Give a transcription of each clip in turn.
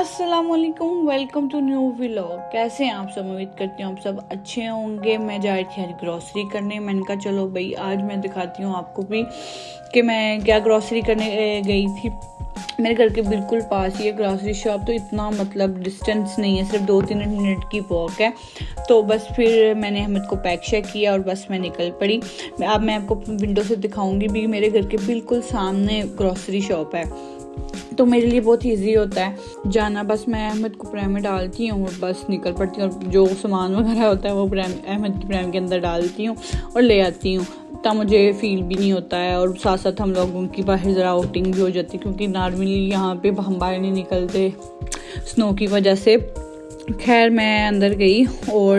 अस्सलामुअलैकुम, welcome to new vlog. कैसे हैं आप सब? उम्मीद करती हूँ आप सब अच्छे होंगे। मैं जा रही थी आज ग्रॉसरी करने। मैंने कहा चलो भाई आज मैं दिखाती हूँ आपको भी कि मैं क्या ग्रॉसरी करने गई थी। मेरे घर के बिल्कुल पास ही है ग्रॉसरी शॉप, तो इतना मतलब डिस्टेंस नहीं है, सिर्फ 2-3 मिनट की वॉक है। तो बस फिर मैंने अहमद को पैक शैक किया और बस मैं निकल पड़ी। अब मैं आपको विंडो से दिखाऊंगी भी, मेरे घर के बिल्कुल सामने ग्रॉसरी शॉप है, तो मेरे लिए बहुत ईजी होता है जाना। बस मैं अहमद को प्रैम में डालती हूँ और बस निकल पड़ती हूँ, और जो सामान वगैरह होता है वो अहमद की प्रैम के अंदर डालती हूँ और ले आती हूँ। तब मुझे फील भी नहीं होता है, और साथ साथ हम लोगों की बाहर ज़रा आउटिंग भी हो जाती है, क्योंकि नॉर्मली यहाँ पे हम बाहर नहीं निकलते स्नो की वजह से। खैर मैं अंदर गई और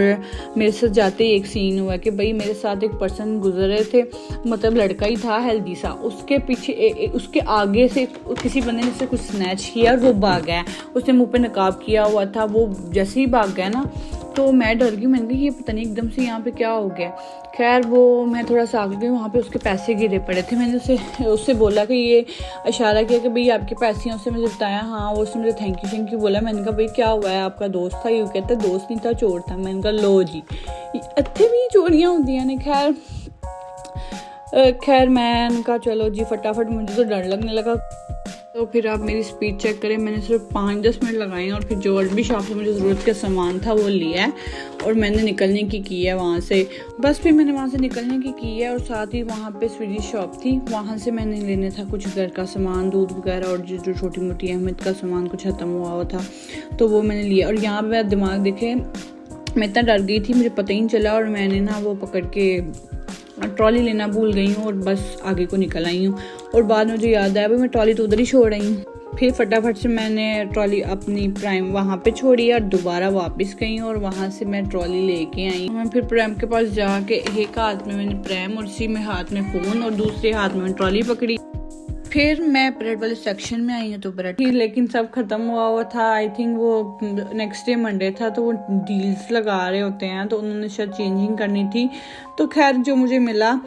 मेरे साथ जाते ही एक सीन हुआ कि भाई मेरे साथ एक पर्सन गुजर रहे थे, मतलब लड़का ही था हेल्दी सा। उसके पीछे उसके आगे से किसी बंदे ने से कुछ स्नैच किया और वो भाग गया। उसने मुंह पे नकाब किया हुआ था, वो जैसे ही भाग गया ना तो मैं डर गई। मैंने कहा ये पता नहीं एकदम से यहाँ पे क्या हो गया। खैर वो मैं थोड़ा सा आगे गई, वहाँ पे उसके पैसे गिरे पड़े थे। मैंने उससे बोला कि ये इशारा किया कि भाई आपके पैसे हैं। उससे मुझे बताया हाँ, वो उसने मुझे थैंक यू बोला। मैंने कहा भाई क्या हुआ है, आपका दोस्त था? यूँ कहता दोस्त नहीं था, चोर था। मैंने कहा लो जी, अच्छे भी चोरियाँ होती हैं। खैर मैंने कहा चलो जी फटाफट, मुझे तो डर लगने लगा। तो फिर आप मेरी स्पीड चेक करें, मैंने सिर्फ 5-10 मिनट लगाए और फिर जो और भी शॉप से मुझे ज़रूरत का सामान था वो लिया है और मैंने निकलने की की है वहाँ से। बस फिर मैंने वहाँ से निकलने की की है, और साथ ही वहाँ पे स्वीटी शॉप थी, वहाँ से मैंने लेने था कुछ घर का सामान, दूध वगैरह और जो छोटी मोटी अहमद का सामान कुछ ख़त्म हुआ था, तो वो मैंने लिया। और यहाँ पर मेरा दिमाग देखे, मैं इतना डर गई थी, मुझे पता ही नहीं चला, और मैंने ना वो पकड़ के ट्रॉली लेना भूल गई हूँ और बस आगे को निकल आई हूँ। और बाद में मुझे याद आया भाई मैं ट्रॉली तो उधर ही छोड़ आई हूँ। फिर फटाफट से मैंने ट्रॉली अपनी प्राइम वहाँ पे छोड़ी और दोबारा वापस गई, और वहाँ से मैं ट्रॉली लेके आई। मैं फिर प्राइम के पास जाके एक हाथ में मैंने प्राइम और उसी में हाथ में फ़ोन और दूसरे हाथ में ट्रॉली पकड़ी। फिर मैं ब्रेड वाले सेक्शन में आई हूँ तो ब्रेड थी, लेकिन सब खत्म हुआ था। आई थिंक वो नेक्स्ट डे मंडे था, तो वो डील्स लगा रहे होते हैं, तो उन्होंने शायद चेंजिंग करनी थी। तो खैर जो मुझे मिला,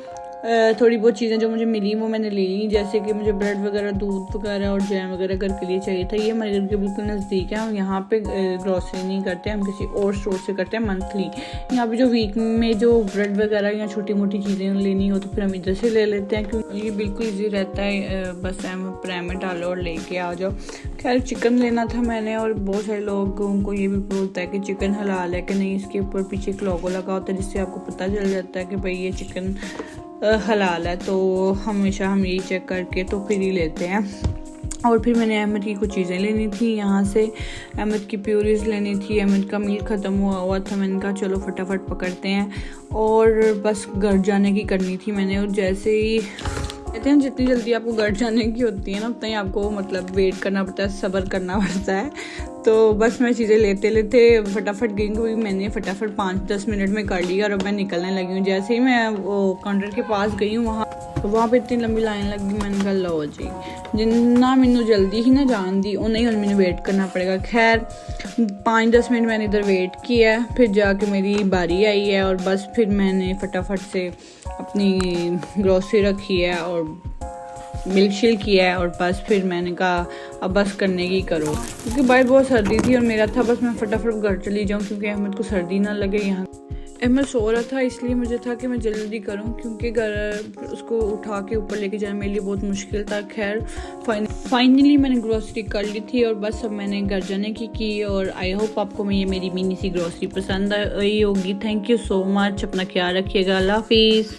थोड़ी बहुत चीज़ें जो मुझे मिली वो मैंने ले ली, जैसे कि मुझे ब्रेड वगैरह, दूध वगैरह और जैम वगैरह घर के लिए चाहिए था। ये हमारे घर के बिल्कुल नज़दीक है, हम यहाँ पे ग्रॉसरी नहीं करते, हम किसी और स्टोर से करते हैं मंथली। यहाँ पे जो वीक में जो ब्रेड वगैरह या छोटी मोटी चीज़ें लेनी हो तो फिर हम इधर से ले लेते हैं, क्योंकि ये बिल्कुल ईजी रहता है। बस प्राइम में डालो और लेके आ जाओ। खैर चिकन लेना था मैंने, और बहुत सारे लोगों को ये भी बोलता है कि चिकन हलाल है कि नहीं, इसके ऊपर पीछे एक लोगो लगा होता है जिससे आपको पता चल जाता है कि भाई ये चिकन हलाल है। तो हमेशा हम यही चेक करके तो फिर ही लेते हैं। और फिर मैंने अहमद की कुछ चीज़ें लेनी थी यहाँ से, अहमद की प्यूरीज लेनी थी, अहमद का मिल्क ख़त्म हुआ था। मैंने कहा चलो फटाफट पकड़ते हैं, और बस घर जाने की करनी थी मैंने। और जैसे ही कहते हैं जितनी जल्दी आपको घर जाने की होती है ना, उतना ही आपको मतलब वेट करना पड़ता है, सब्र करना पड़ता है। तो बस मैं चीज़ें लेते लेते फटाफट गई, क्योंकि मैंने फटाफट 5-10 मिनट में कर लिया और अब मैं निकलने लगी हूँ। जैसे ही मैं वो काउंटर के पास गई हूँ वहाँ पे इतनी लंबी लाइन लगी। मैंने कहा लो जी, जिन्ना मैनू जल्दी ही ना जान दी उन्हें ही मैंने वेट करना पड़ेगा। खैर 5-10 मिनट मैंने इधर वेट किया, फिर जाके मेरी बारी आई है, और बस फिर मैंने फटाफट से अपनी ग्रॉसरी रखी है और मिल्क शेक किया है, और बस फिर मैंने कहा अब बस करने की करो, क्योंकि बाहर बहुत सर्दी थी और मेरा था बस मैं फटाफट घर चली जाऊँ, क्योंकि अहमद को सर्दी ना लगे। यहाँ अहमद सो रहा था, इसलिए मुझे था कि मैं जल्दी करूं, क्योंकि घर उसको उठा के ऊपर लेके जाना मेरे लिए बहुत मुश्किल था। खैर फाइनली मैंने ग्रॉसरी कर ली थी, और बस अब मैंने घर जाने की। और आई होप आपको ये मेरी मिनी सी ग्रॉसरी पसंद आई होगी। थैंक यू सो मच, अपना ख्याल रखिएगा। अल्लाह हाफिज़।